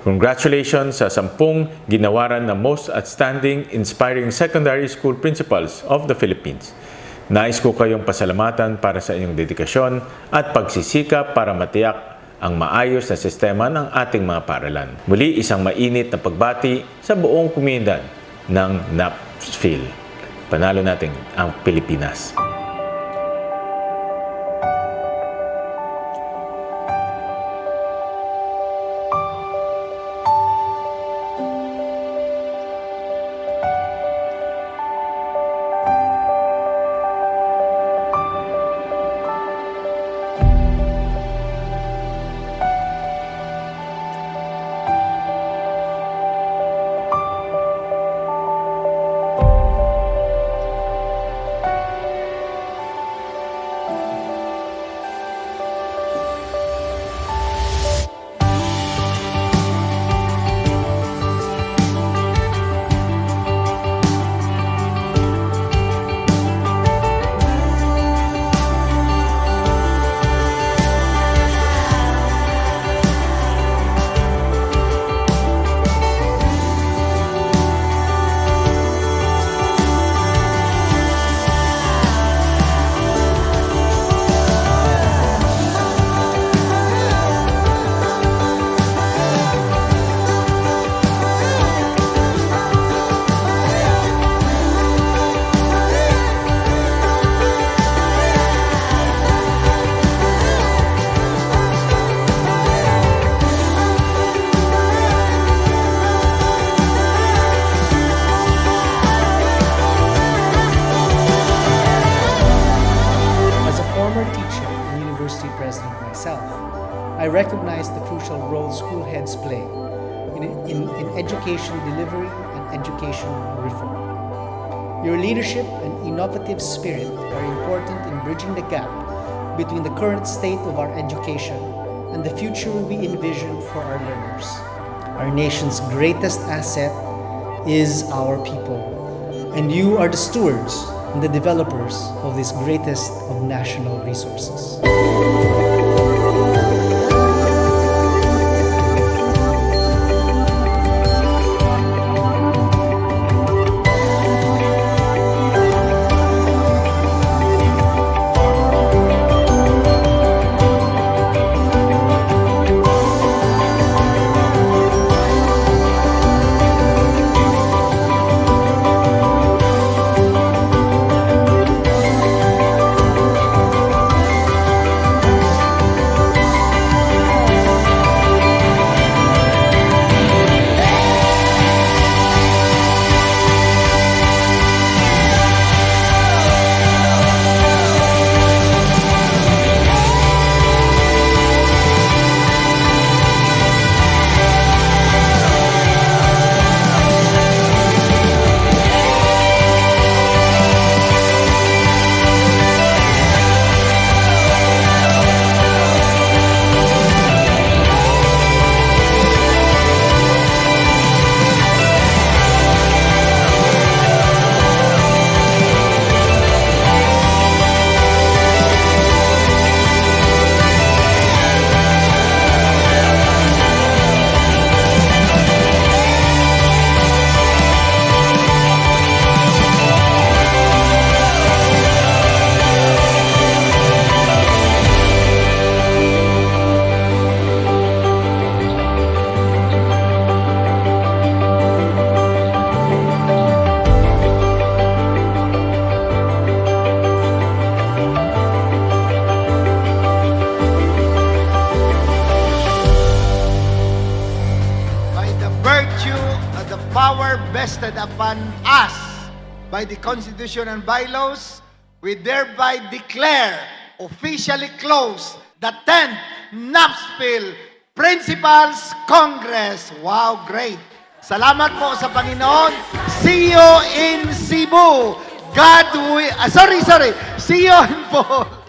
Congratulations sa 10 ginawaran na Most Outstanding Inspiring Secondary School Principals of the Philippines. Nais ko kayong pasalamatan para sa inyong dedikasyon at pagsisikap para matiyak ang maayos na sistema ng ating mga paaralan. Muli, isang mainit na pagbati sa buong komunidad ng NAPSPhil. Panalo natin ang Pilipinas. President myself, I recognize the crucial role school heads play in education delivery and education reform. Your leadership and innovative spirit are important in bridging the gap between the current state of our education and the future we envision for our learners. Our nation's greatest asset is our people, and you are the stewards and the developers of this greatest of national resources. Power vested upon us by the Constitution and bylaws, we thereby declare officially closed the 10th NAPSPhil Principals Congress. Wow, great! Salamat po sa Panginoon. See you in Cebu. See you in Bohol.